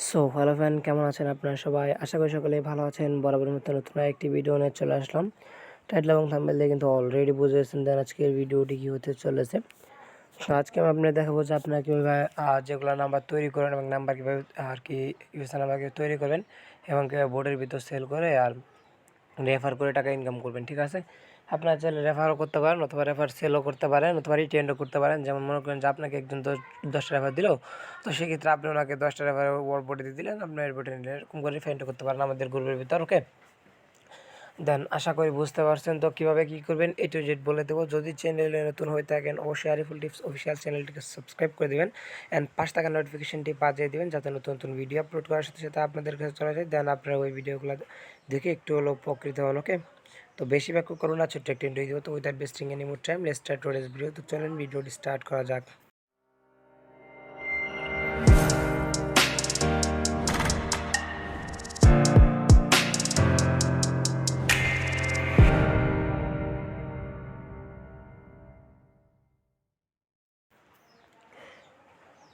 Hello friend, কেমন আছেন আপনারা সবাই? আশা করি সকলেই ভালো আছেন। বরাবরের মতো নতুন একটি ভিডিও নিয়ে চলে আসলাম। টাইটেল এবং থাম্বনেল দিয়ে কিন্তু অলরেডি বুঝেছেন যে আজকের ভিডিওটি কী হতে চলেছে। আজকে আমি আপনাদের দেখাবো যে আপনারা কীভাবে যেগুলো নাম্বার তৈরি করেন এবং নাম্বার কীভাবে ইউজার নাম্বার কীভাবে তৈরি করবেন এবং কীভাবে বোর্ডের ভিতর সেল করে আর রেফার করে টাকা ইনকাম করবেন। ঠিক আছে, আপনারা চাইলে রেফারও করতে পারেন অথবা রেফার সেলও করতে পারেন অথবা রিটেন্ডও করতে পারেন। যেমন মনে করেন যে আপনাকে একজন 10টা রেফার দিল, তো সেক্ষেত্রে আপনি ওনাকে 10টা রেফার ওয়ার্ড বোর্ডে দিয়ে দিলেন, আপনার এয়ারপোর্টে নিলেন, এরকম করে রিফাইন্ডও করতে পারেন আমাদের গ্রুপের ভিতর। ওকে, দেন আশা করি বুঝতে পারছেন। তো কীভাবে কী করবেন A to Z বলে দেবো। যদি চ্যানেলে নতুন হয়ে থাকেন অবশ্যই আরিফুল টিপস অফিসিয়াল চ্যানেলটিকে সাবস্ক্রাইব করে দেবেন অ্যান্ড পাশে থাকা নোটিফিকেশনটি বাজিয়ে দেবেন যাতে নতুন নতুন ভিডিও আপলোড করার সাথে সাথে আপনাদের কাছে চলে যায়। দেন আপনারা ওই ভিডিওগুলো দেখে একটু হলেও উপকৃত হন। ওকে, তো বেশি ব্যাখ্যা করুন না, ছোট্ট একটি ইন্টারভিউ দিব। তো without wasting any more time let's start today's video. তো চলেন ভিডিওটি স্টার্ট করা যাক।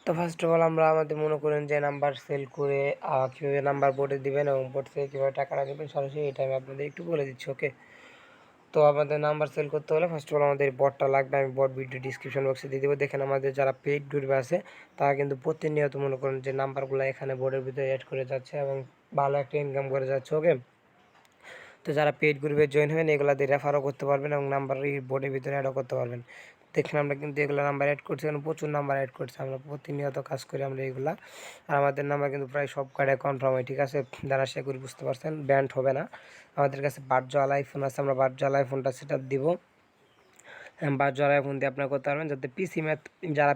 তো ফার্স্ট অফ অল আমরা আমাদের মনে করেন যে নাম্বার সেল করে কীভাবে নাম্বার বোর্ডে দিবেন এবং বোর্ড থেকে কীভাবে টাকাটা দেবেন সরাসরি, এটা আমি আপনাদের একটু বলে দিচ্ছি। ওকে, তো আমাদের নাম্বার সেল করতে হলে ফার্স্ট অফ অল আমাদের বটটা লাগবে। আমি বট ভিডিও ডিসক্রিপশন বক্সে দিয়ে দেবো। দেখেন আমাদের যারা পেইড গ্রুপে আছে তারা কিন্তু প্রতিনিয়ত মনে করেন যে নাম্বারগুলো এখানে বোর্ডের ভিতরে অ্যাড করে যাচ্ছে এবং ভালো একটা ইনকাম করে যাচ্ছে। ওকে, তো যারা পেইড গ্রুপে জয়েন হবেন এগুলো দিয়ে রেফারও করতে পারবেন এবং নাম্বার বোর্ডের ভিতরে অ্যাডও করতে পারবেন। দেখেন আমরা কিন্তু এগুলো নাম্বার অ্যাড করছি, কারণ প্রচুর নাম্বার অ্যাড করছি, আমরা প্রতিনিয়ত কাজ করি আমরা এগুলা। আর আমাদের নাম্বার কিন্তু প্রায় সব কার্ডে কনফার্ম হয়। ঠিক আছে, যারা সে করে বুঝতে পারছেন, ব্যান্ড হবে না। আমাদের কাছে বার্জওয়াল আইফোন আছে, আমরা বার্জওয়াল আইফোনটা সেট আপ দিব। বার্জওয়াল আইফোন দিয়ে আপনারা করতে পারবেন যাতে যারা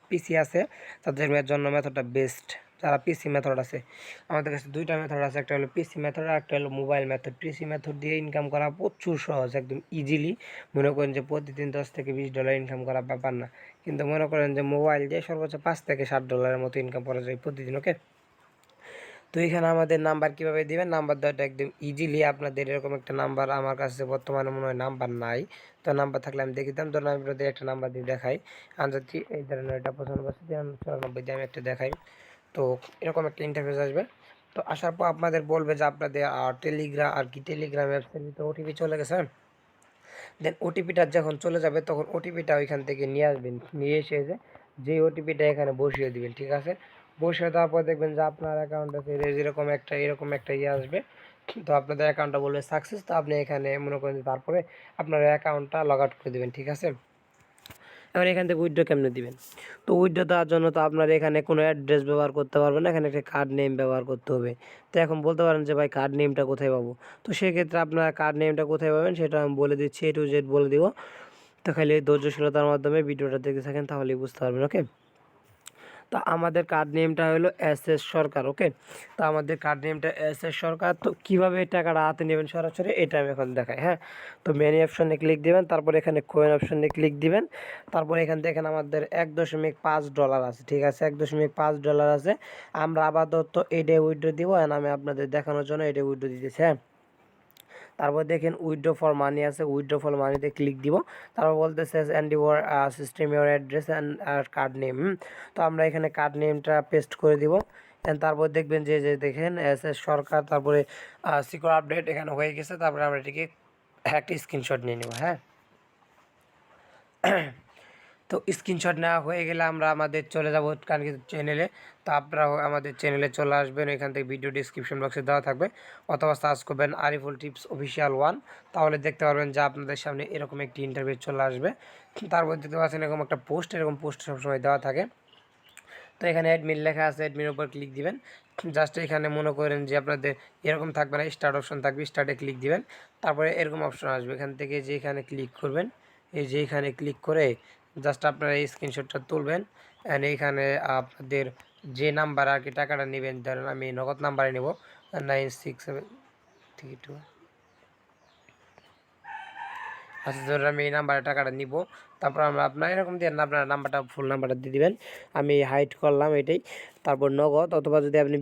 পিসি আছে তাদের জন্য মেথডটা বেস্ট। যারা পিসি মেথড আছে, আমাদের কাছে দুইটা মেথড আছে, একটা হলো পিসি মেথড আর একটা হলো মোবাইল মেথড। পিসি মেথড দিয়ে ইনকাম করা প্রচুর সহজ, একদম ইজিলি। মনে করেন যে প্রতিদিন $10 থেকে $20 ইনকাম করা ব্যাপার না, কিন্তু মনে করেন যে মোবাইল দিয়ে সর্বোচ্চ $5 থেকে $7 মতো ইনকাম করা যায় প্রতিদিন। ওকে, তো এখানে আমাদের নাম্বার কীভাবে দিবেন, নাম্বার দেওয়াটা একদম ইজিলি। আপনাদের এরকম একটা নাম্বার আমার কাছে বর্তমানে মনে হয় নাম্বার নাই, তো নাম্বার থাকলে আমি দেখে দিতাম। ধরুন আমি আপনাদের একটা নাম্বার দিয়ে দেখাই, আনসারটি এই ধরনের এটা 95 দিয়ে আমি একটা দেখাই। তো এরকম একটা ইন্টারফেস আসবে। তো আসার পর আপনাদের বলবে যে আপনাদের টেলিগ্রাম অ্যাপসের ভিতরে ওটিপি চলে গেছে। দেন ওটিপিটা যখন চলে যাবে তখন ওটিপিটা ওইখান থেকে নিয়ে আসবেন, নিয়ে এসে যে ওটিপিটা এখানে বসিয়ে দিবেন। ঠিক আছে, বসিয়ে দেওয়ার পর দেখবেন যে আপনার অ্যাকাউন্টে এরকম একটা ইয়ে আসবে। তো আপনাদের অ্যাকাউন্টটা বলবে সাকসেস। তো আপনি এখানে মনে করেন যে তারপরে আপনার অ্যাকাউন্টটা লগ আউট করে দেবেন। ঠিক আছে, এবার এখান থেকে উইথড্র কেমনে দিবেন? তো উইথড্র দেওয়ার জন্য তো আপনার এখানে কোনো অ্যাড্রেস ব্যবহার করতে পারবেন না, এখানে একটা কার্ড নেম ব্যবহার করতে হবে। তো এখন বলতে পারেন যে ভাই কার্ড নেমটা কোথায় পাবো? তো সেক্ষেত্রে আপনার কার্ড নেমটা কোথায় পাবেন সেটা আমি বলে দিচ্ছি, A to Z বলে দিব। তো খালি ধৈর্যশীলতার মাধ্যমে ভিডিওটা দেখতে থাকেন, তাহলেই বুঝতে পারবেন। ওকে, তো আমাদের কার্ড নেমটা হলো SS সরকার। ওকে, তো আমাদের কার্ড নেমটা SS সরকার। তো কীভাবে টাকাটা হাতে নেবেন সরাসরি এটা আমি এখন দেখাই। হ্যাঁ, তো মেনি অপশনে ক্লিক দিবেন, তারপর এখানে কয়েন অপশনে ক্লিক দিবেন, তারপর এখান থেকে আমাদের $1.5 আছে। ঠিক আছে, $1.5 আছে। আমরা আপাতত এটাই উইথড্র দিব, অ্যান্ড আমি আপনাদের দেখানোর জন্য এটাই উইথড্র দিতেছি। হ্যাঁ, তারপর দেখেন উইথড্র ফর মানি আছে, উইথড্র ফর মানিতে ক্লিক দিব। তারপর বলতেছে and your system your address and card name. তো আমরা এখানে কার্ড নেমটা পেস্ট করে দিব। তারপর দেখবেন যে দেখেন SS সরকার, তারপরে সিকিউর আপডেট এখানে হয়ে গেছে। তারপরে আমরা এটিকে একটা স্ক্রিনশট নিয়ে নেব। হ্যাঁ, তো স্ক্রিনশট নেওয়া হয়ে গেলে আমরা আমাদের চলে যাব কাঙ্ক্ষিত চ্যানেলে। তো আপনারাও আমাদের চ্যানেলে চলে আসবেন, এখান থেকে ভিডিও ডিসক্রিপশন বক্সে দেওয়া থাকবে, অথবা সার্চ করবেন আরিফুল টিপস অফিসিয়াল 1। তাহলে দেখতে পারবেন যে আপনাদের সামনে এরকম একটি ইন্টারভিউ চলে আসবে। তারপর দেখতে পাচ্ছেন এরকম একটা পোস্ট, এরকম পোস্ট সবসময় দেওয়া থাকে। তো এখানে অ্যাডমিন লেখা আছে, অ্যাডমিনের উপর ক্লিক দিবেন। জাস্ট এখানে মনে করেন যে আপনাদের এরকম থাকবে না, স্টার্ট অপশন থাকবে, স্টার্টে ক্লিক দিবেন। তারপরে এরকম অপশন আসবে, এখান থেকে যে এখানে ক্লিক করবেন, এই যে এখানে ক্লিক করে জাস্ট আপনারা এই স্ক্রিনশটটা তুলবেন। অ্যান্ড এইখানে আপনাদের যে নাম্বার আর কি টাকাটা নেবেন, ধরেন আমি নগদ নাম্বারে নেব 9673 আচ্ছা ধরুন আমি এই নাম্বারে টাকাটা নিব, তারপর আমরা আপনার এরকম দিয়ে আপনার নাম্বারটা ফুল নাম্বারটা দিয়ে দিবেন, আমি হাইড করলাম এটাই। তারপর নগদ অথবা যদি আপনি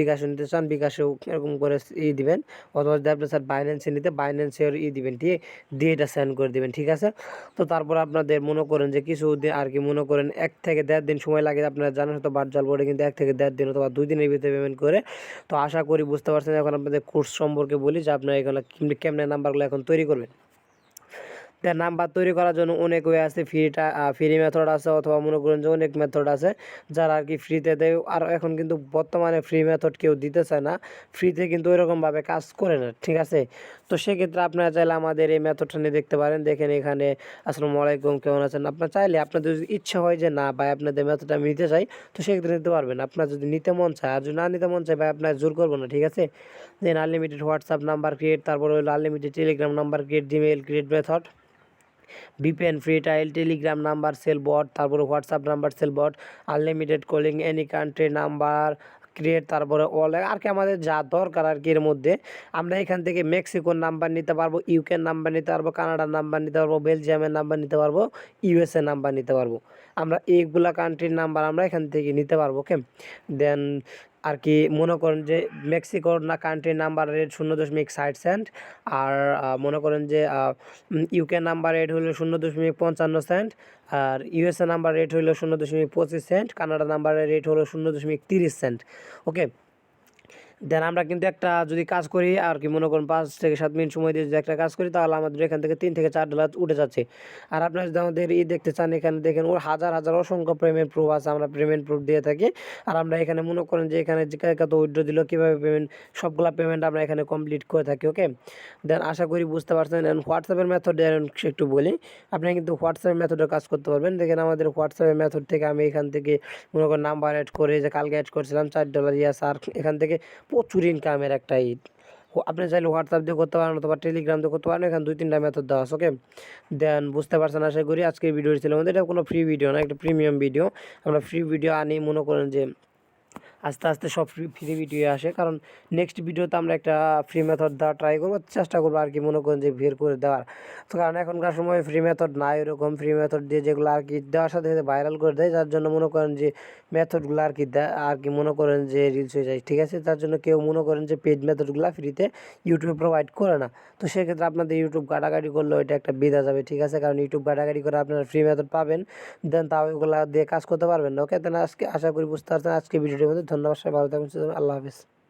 বিকাশে নিতে চান বিকাশেও এরকম করে দিবেন, অথবা যদি আপনি স্যার বাইন্যান্সে নিতে বাইন্যান্সের দিবেন, ঠিক দিয়ে এটা সেন্ড করে দিবেন, ঠিক আছে। তো তারপর আপনাদের মনে করেন যে কিছু আর কি মনে করেন 1 থেকে 1.5 দিন সময় লাগে, আপনারা জানেন হয়তো ভার্চুয়াল বোর্ডে কিন্তু 1 থেকে 1.5 দিন অথবা 2 দিনের ভিতরে পেমেন্ট করে। তো আশা করি বুঝতে পারছেন। এখন আপনাদের কোর্স সম্পর্কে বলি যে আপনারা এগুলো কেমনে নাম্বারগুলো এখন তৈরি করবেন। নাম্বার তৈরি করার জন্য অনেক ওয়ে আছে, ফ্রি মেথড আছে অথবা মনে করেন যে অনেক মেথড আছে যারা আর কি ফ্রিতে দেয়। আর এখন কিন্তু বর্তমানে ফ্রি মেথড কেউ দিতে চায় না, ফ্রিতে কিন্তু ওইরকমভাবে কাজ করে না, ঠিক আছে। তো সেক্ষেত্রে আপনারা চাইলে আমাদের এই মেথডটা নিয়ে দেখতে পারেন। দেখেন এখানে আসসালামু আলাইকুম, কেমন আছেন। আপনার চাইলে আপনাদের যদি ইচ্ছা হয় যে না ভাই আপনাদের মেথডটা আমি নিতে চাই, তো সেক্ষেত্রে নিতে পারবেন। আপনার যদি নিতে মন চায়, আর যদি না নিতে মন চায় ভাই আপনার জোর করবো না, ঠিক আছে। Then unlimited WhatsApp number create, তারপরে হলো unlimited Telegram number create, Gmail create method, VPN free tile, Telegram number sell bot, তারপরে WhatsApp number sell bot, unlimited calling, any country number create, তারপরে অল আর কি আমাদের যা দরকার আর কি। এর মধ্যে আমরা এখান থেকে মেক্সিকোর নাম্বার নিতে পারবো, ইউকের নাম্বার নিতে পারবো, কানাডার নাম্বার নিতে পারবো, বেলজিয়ামের নাম্বার নিতে পারবো, ইউএসএ নাম্বার নিতে পারবো। আমরা এইগুলা কান্ট্রির নাম্বার আমরা এখান থেকে নিতে পারবো, ওকে। দেন আর কি মনে করেন যে মেক্সিকোর কান্ট্রির নাম্বার রেট 0.60 সেন্ট, আর মনে করেন যে ইউকে নাম্বার রেট হলো 0.55 সেন্ট, আর ইউএসএ নাম্বার রেট হলো 0.25 সেন্ট, কানাডা নাম্বারের রেট হলো 0.30 সেন্ট, ওকে। দেন আমরা কিন্তু একটা যদি কাজ করি আর কি মনে করুন 5 থেকে 7 মিনিট সময় দিয়ে যদি একটা কাজ করি, তাহলে আমাদের এখান থেকে $3 থেকে $4 উঠে যাচ্ছে। আর আপনারা যদি আমাদের দেখতে চান, এখানে দেখেন ওর হাজার হাজার অসংখ্য পেমেন্ট প্রুফ আছে, আমরা পেমেন্ট প্রুফ দিয়ে থাকি। আর আমরা এখানে মনে করেন যে এখানে যে কত উইথড্র দিল, কীভাবে পেমেন্ট, সবগুলা পেমেন্ট আমরা এখানে কমপ্লিট করে থাকি, ওকে। দেন আশা করি বুঝতে পারছেন। দেন হোয়াটসঅ্যাপের মেথড একটু বলি, আপনি কিন্তু হোয়াটসঅ্যাপের মেথডে কাজ করতে পারবেন। দেখেন আমাদের হোয়াটসঅ্যাপের মেথড থেকে আমি এখান থেকে মনে করেন নাম্বার অ্যাড করে, যে কালকে অ্যাড করছিলাম $4, ইয়াস। আর এখান থেকে প্রচুর ইনকামের একটা আপনি চাইলে হোয়াটসঅ্যাপ দিয়ে করতে পারেন অথবা টেলিগ্রাম দিয়ে করতে পারেন। এখানে 2-3টা মেথড দেওয়া আছে, ওকে। দেন বুঝতে পারছেন আশা করি। আজকের ভিডিও ছিল আমাদের, এটা কোনো ফ্রি ভিডিও না, একটা প্রিমিয়াম ভিডিও। আমরা ফ্রি ভিডিও আনি মনে করেন যে আস্তে আস্তে সব ফ্রি ভিডিও আসে, কারণ নেক্সট ভিডিওতে আমরা একটা ফ্রি মেথড দেওয়ার ট্রাই করবো, চেষ্টা করবো আর কি মনে করেন যে বের করে দেওয়ার। তো কারণ এখনকার সময় ফ্রি মেথড নাই, এরকম ফ্রি মেথড দিয়ে যেগুলো আর কি দেওয়ার সাথে সাথে ভাইরাল করে দেয়, যার জন্য মনে করেন যে মেথডগুলো আর কি দেয় আর কি মনে করেন যে রিলস হয়ে যায়, ঠিক আছে। তার জন্য কেউ মনে করেন যে পেড মেথডগুলো ফ্রিতে ইউটিউবে প্রোভাইড করে না। তো সেক্ষেত্রে আপনাদের ইউটিউব ঘাটাঘাটি করলে ওইটা একটা বিধা যাবে, ঠিক আছে। কারণ ইউটিউব ঘাটাঘাটি করে আপনারা ফ্রি মেথড পাবেন, দেন তাও এগুলো দিয়ে কাজ করতে পারবেন না, ওকে। দেন আজকে আশা করি বুঝতে পারছেন আজকে ভিডিওটির মধ্যে। ধন্যবাদ, সবাই ভালো থাকবেন, আল্লাহ হাফিজ।